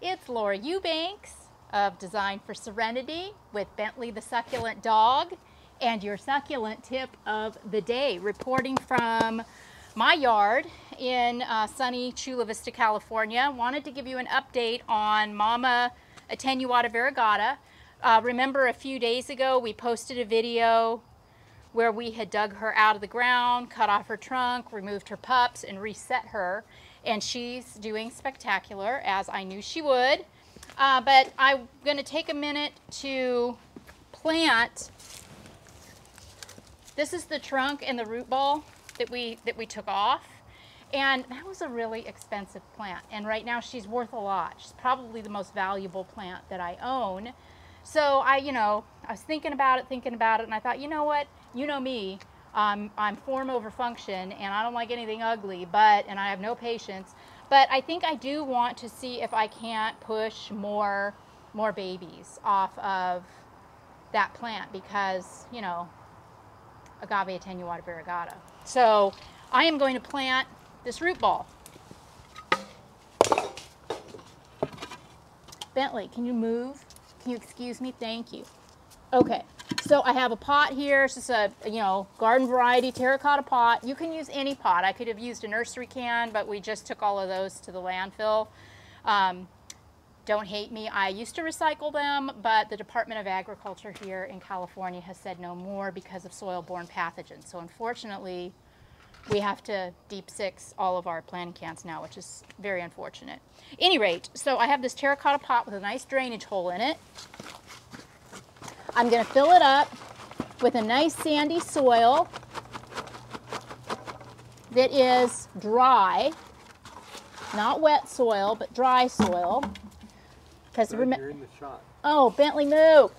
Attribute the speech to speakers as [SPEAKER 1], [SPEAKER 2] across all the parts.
[SPEAKER 1] It's Laura Eubanks of Design for Serentiy with Bentley the Succulent Dog and your succulent tip of the day, reporting from my yard in sunny Chula Vista, California. Wanted to give you an update on Mama Attenuata Variegata. Remember a few days ago we posted a video where we had dug her out of the ground, cut off her trunk, removed her pups, and reset her. And she's doing spectacular, as I knew she would. But I'm going to take a minute to plant. This is the trunk and the root ball that we took off. And that was a really expensive plant. And right now she's worth a lot. She's probably the most valuable plant that I own. So I was thinking about it, and I thought, you know what? You know me. I'm form over function, and I don't like anything ugly, and I have no patience. But I think I do want to see if I can't push more babies off of that plant because, you know, Agave Attenuata Variegata. So I am going to plant this root ball. Bentley, can you move? Can you excuse me? Thank you. Okay. So I have a pot here. It's just a, garden variety terracotta pot. You can use any pot. I could have used a nursery can, but we just took all of those to the landfill. Don't hate me. I used to recycle them, but the Department of Agriculture here in California has said no more because of soil-borne pathogens. So unfortunately, we have to deep six all of our planting cans now, which is very unfortunate. At any rate, so I have this terracotta pot with a nice drainage hole in it. I'm going to fill it up with a nice sandy soil that is dry, not wet soil, but dry soil. Because
[SPEAKER 2] you're in the shot.
[SPEAKER 1] Oh, Bentley, move!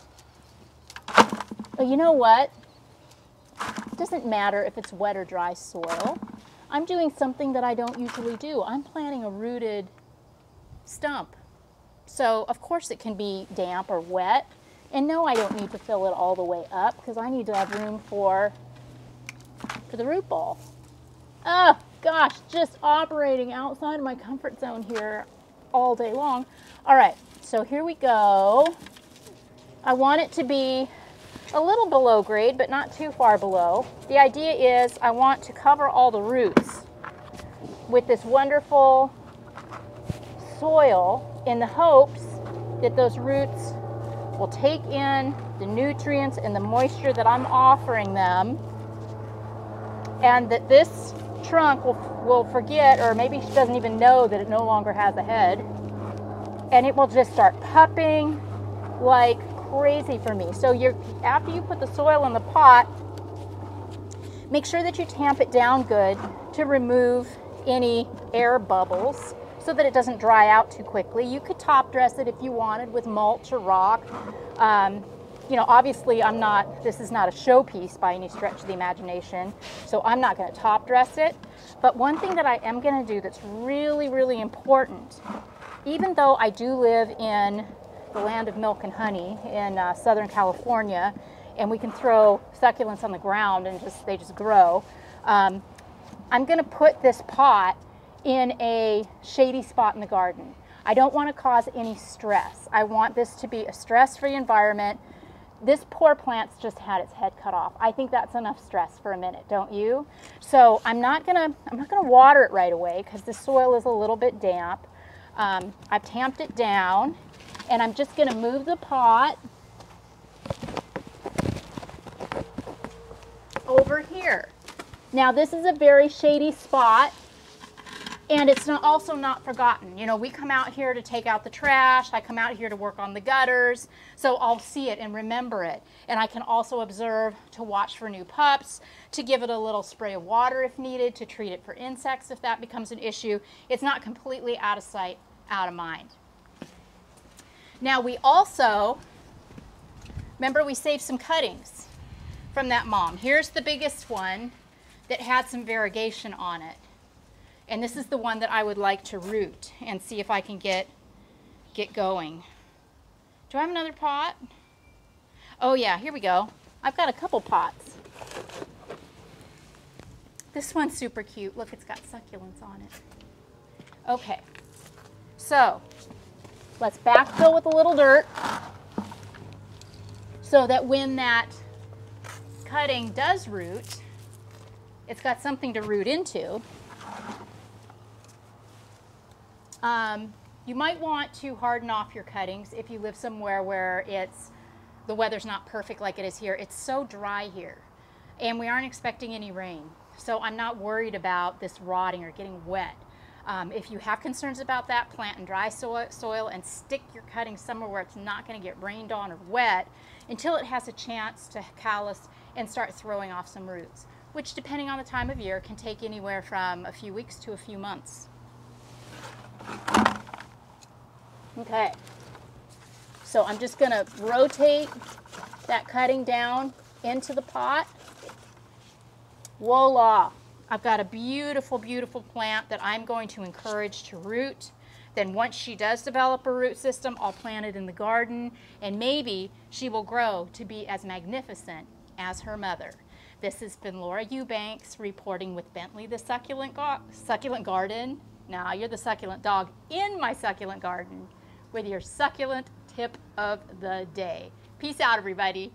[SPEAKER 1] Oh, you know what? It doesn't matter if it's wet or dry soil. I'm doing something that I don't usually do. I'm planting a rooted stump. So, of course, it can be damp or wet. And no, I don't need to fill it all the way up because I need to have room for the root ball. Oh, gosh, just operating outside of my comfort zone here all day long. All right, so here we go. I want it to be a little below grade, but not too far below. The idea is I want to cover all the roots with this wonderful soil in the hopes that those roots will take in the nutrients and the moisture that I'm offering them, and that this trunk will forget, or maybe she doesn't even know that it no longer has a head, and it will just start pupping like crazy for me. So after you put the soil in the pot, make sure that you tamp it down good to remove any air bubbles so that it doesn't dry out too quickly. You could top dress it if you wanted with mulch or rock. Obviously this is not a showpiece by any stretch of the imagination, so I'm not gonna top dress it. But one thing that I am gonna do that's really, really important, even though I do live in the land of milk and honey in Southern California, and we can throw succulents on the ground and they just grow, I'm gonna put this pot in a shady spot in the garden. I don't want to cause any stress. I want this to be a stress-free environment. This poor plant's just had its head cut off. I think that's enough stress for a minute, don't you? So I'm not gonna water it right away because the soil is a little bit damp. I've tamped it down, and I'm just gonna move the pot over here. Now this is a very shady spot. And it's also not forgotten. We come out here to take out the trash. I come out here to work on the gutters. So I'll see it and remember it. And I can also observe to watch for new pups, to give it a little spray of water if needed, to treat it for insects if that becomes an issue. It's not completely out of sight, out of mind. Now we also, remember we saved some cuttings from that mom. Here's the biggest one that had some variegation on it. And this is the one that I would like to root and see if I can get going. Do I have another pot? Oh yeah, here we go. I've got a couple pots. This one's super cute. Look, it's got succulents on it. Okay, so Let's backfill with a little dirt so that when that cutting does root, it's got something to root into. You might want to harden off your cuttings if you live somewhere where the weather's not perfect like it is here. It's so dry here, and we aren't expecting any rain. So I'm not worried about this rotting or getting wet. If you have concerns about that, plant in dry soil and stick your cuttings somewhere where it's not going to get rained on or wet until it has a chance to callus and start throwing off some roots, which depending on the time of year can take anywhere from a few weeks to a few months. Okay, so I'm just going to rotate that cutting down into the pot. Voila! I've got a beautiful, beautiful plant that I'm going to encourage to root. Then once she does develop a root system, I'll plant it in the garden, and maybe she will grow to be as magnificent as her mother. This has been Laura Eubanks reporting with Bentley the Succulent Garden. Now you're the succulent dog in my succulent garden with your succulent tip of the day. Peace out, everybody.